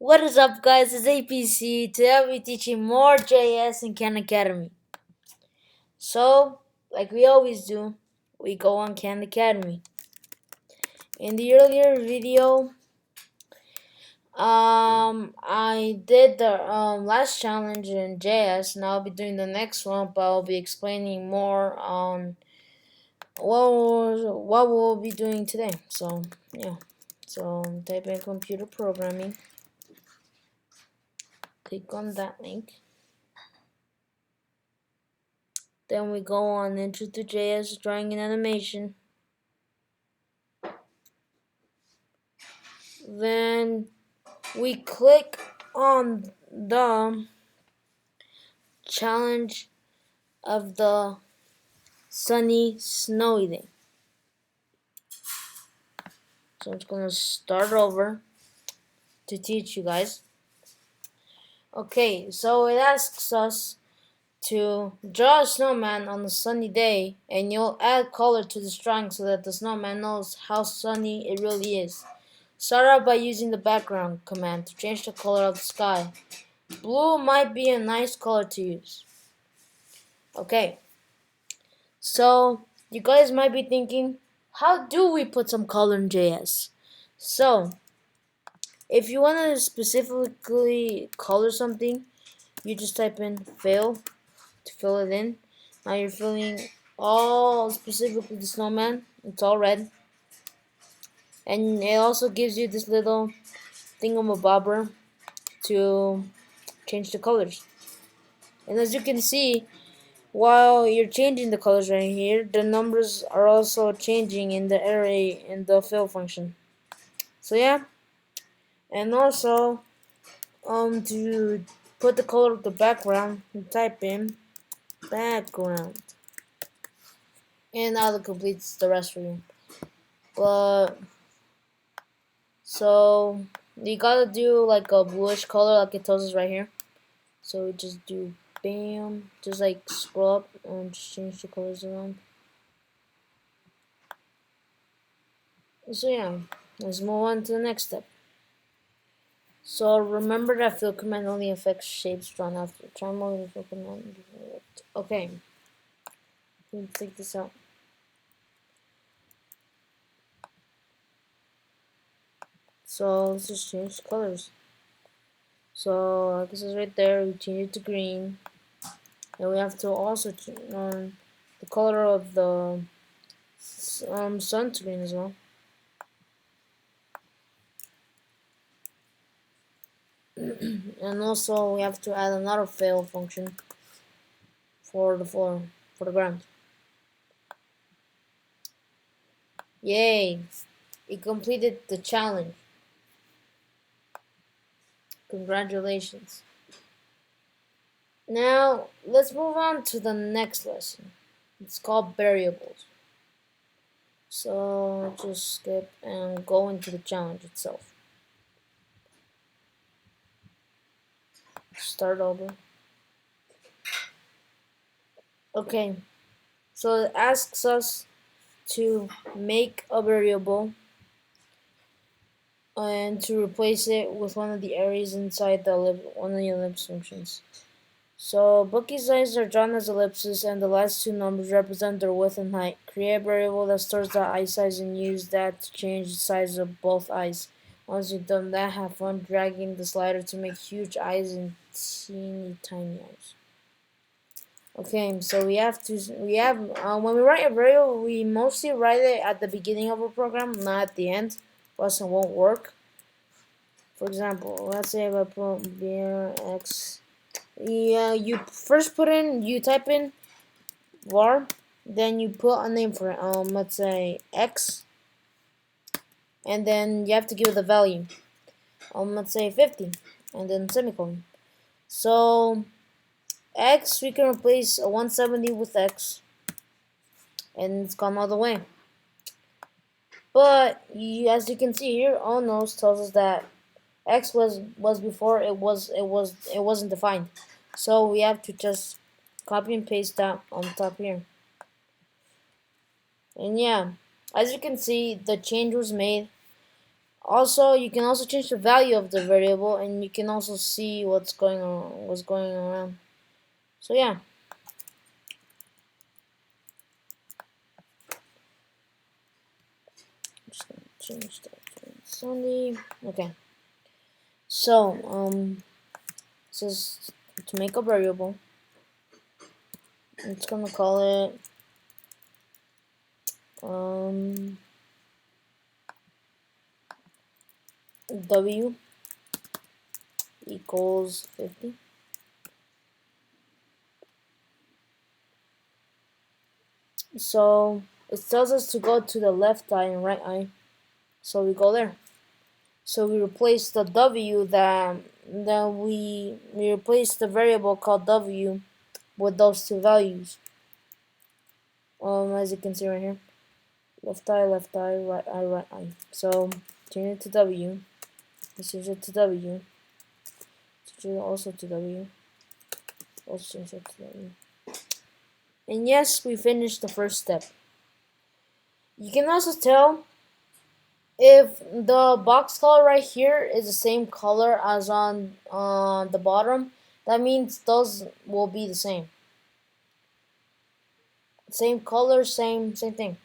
What is up, guys? It's APC. Today I'll be teaching more JS in Khan Academy. So, like we always do, we go on Khan Academy. In the earlier video, I did the last challenge in JS. Now I'll be doing the next one, but I'll be explaining more on what we'll be doing today. So, yeah. So, type in computer programming. Click on that link. Then we go on into the JS drawing and animation. Then we click on the challenge of the sunny, snowy day. So I'm just gonna start over to teach you guys. Okay, so it asks us to draw a snowman on a sunny day, and you'll add color to this drawing so that the snowman knows how sunny it really is. Start out by using the background command to change the color of the sky. Blue might be a nice color to use. Okay, so you guys might be thinking, how do we put some color in JS? So, if you want to specifically color something, you just type in fill to fill it in. Now you're filling all specifically the snowman. It's all red. And it also gives you this little thingamabobber to change the colors. And as you can see, while you're changing the colors right here, the numbers are also changing in the array in the fill function. So yeah, and also to put the color of the background, you type in background, and now it completes the rest for you. But so you gotta do like a bluish color, like it tells us right here. So we just do bam, just like scroll up and just change the colors around. So yeah, let's move on to the next step. So remember that fill command only affects shapes drawn after. Try more than fill command. Okay, let me take this out. So let's just change the colors. So like this is right there, we change it to green. And we have to also change the color of the sun to green as well. And also we have to add another fill function for the floor, for the ground. Yay! It completed the challenge. Congratulations. Now let's move on to the next lesson. It's called variables. So just skip and go into the challenge itself. Start over. Okay, so it asks us to make a variable and to replace it with one of the arrays inside one of the ellipse functions. So bookie sizes are drawn as ellipses, and the last two numbers represent their width and height. Create a variable that stores the eye size and use that to change the size of both eyes. Once you've done that, have fun dragging the slider to make huge eyes and teeny tiny eyes. Okay, so when we write a variable, we mostly write it at the beginning of a program, not at the end, or else it won't work. For example, let's say if I put beer x, yeah, you first type in var, then you put a name for it. Let's say x, and then you have to give it a value. Let's say 50, and then semicolon. So x, we can replace a 170 with x, and it's gone all the way. But as you can see here, all nose tells us that x was before it wasn't defined. So we have to just copy and paste that on the top here. And yeah, as you can see, the change was made. Also, you can also change the value of the variable, and you can also see what's going on, what's going around. So yeah. I'm just gonna change that to Sunday. Okay. So this is to make a variable. It's gonna call it W equals 50. So it tells us to go to the left eye and right eye. So we go there. So we replace the W that we replace the variable called W with those two values. As you can see right here. Left eye, right eye, right eye. So change it to W. Let's change it to W. Change it also to W. Also change it to W. And yes, we finished the first step. You can also tell if the box color right here is the same color as on the bottom, that means those will be the same. Same color, same thing.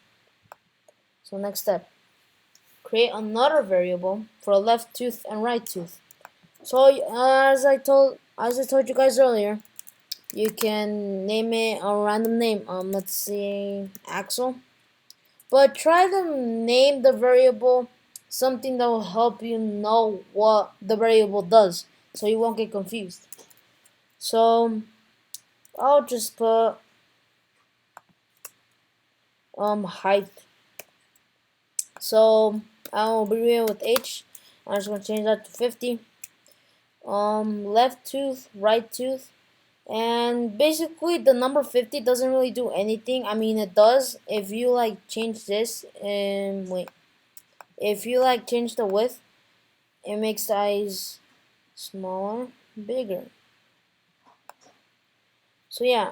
So next step, create another variable for left tooth and right tooth. So as I told you guys earlier, you can name it a random name. Let's see, Axel. But try to name the variable something that will help you know what the variable does, so you won't get confused. So I'll just put height. So I'll begin with H. I'm just gonna change that to 50. Left tooth, right tooth, and basically the number 50 doesn't really do anything. I mean, it does if you like change this and wait. If you like change the width, it makes the eyes smaller, bigger. So yeah,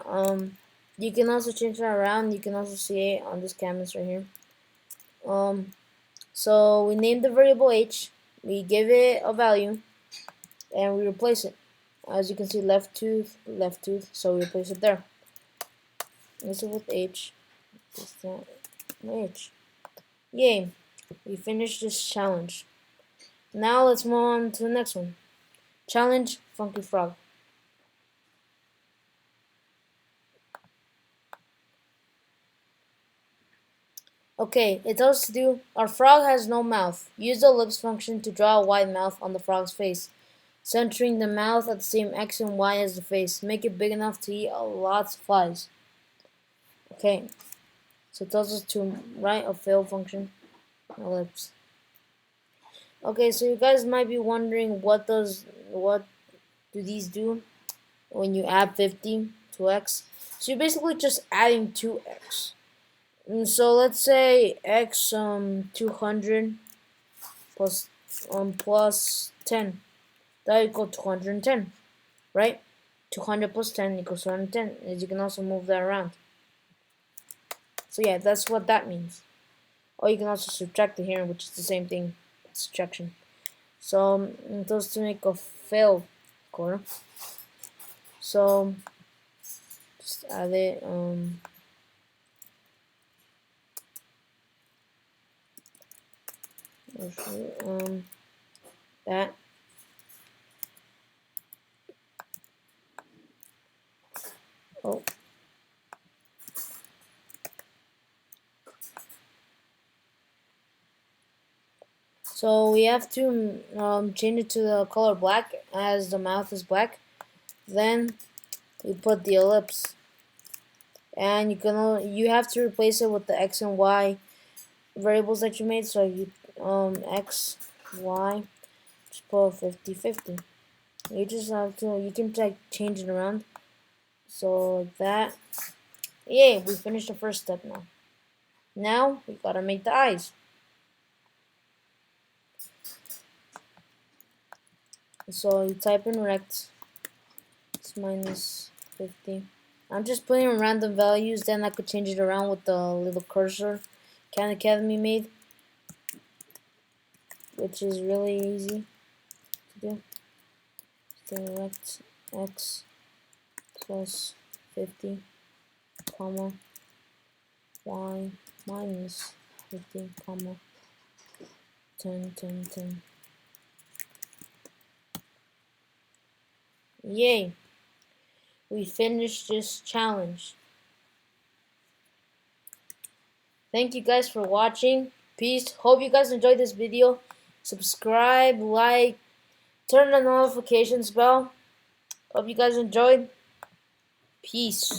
you can also change that around. You can also see it on this canvas right here. So we name the variable H, we give it a value, and we replace it. As you can see, left tooth, so we replace it there. This is with H. This that H. Yay! We finished this challenge. Now let's move on to the next one. Challenge Funky Frog. Okay, it tells us to do, our frog has no mouth. Use the ellipse function to draw a wide mouth on the frog's face, centering the mouth at the same X and Y as the face. Make it big enough to eat lots of flies. Okay, so it tells us to write a fill function, ellipse. Okay, so you guys might be wondering what do these do when you add 50 to X? So you're basically just adding 2X. And so let's say X 200 plus 10, that equals 210, right? 200 plus 10 equals 210, as you can also move that around. So yeah, that's what that means. Or you can also subtract it here, which is the same thing, subtraction. So those to make a failed corner. So just add it that. Oh. So we have to change it to the color black, as the mouth is black. Then we put the ellipse, and you have to replace it with the X and Y variables that you made. So you X, Y, just put 50-50. You just have to, you can like change it around. So like that. Yay, we finished the first step now. Now we gotta make the eyes. So you type in rect, it's minus 50. I'm just putting in random values, then I could change it around with the little cursor Khan Academy made. which is really easy to do. Select x plus 50, comma, y minus 50, comma, 10, 10, 10. Yay! We finished this challenge. Thank you guys for watching. Peace. Hope you guys enjoyed this video. Subscribe, like, turn the notifications bell. Hope you guys enjoyed. Peace.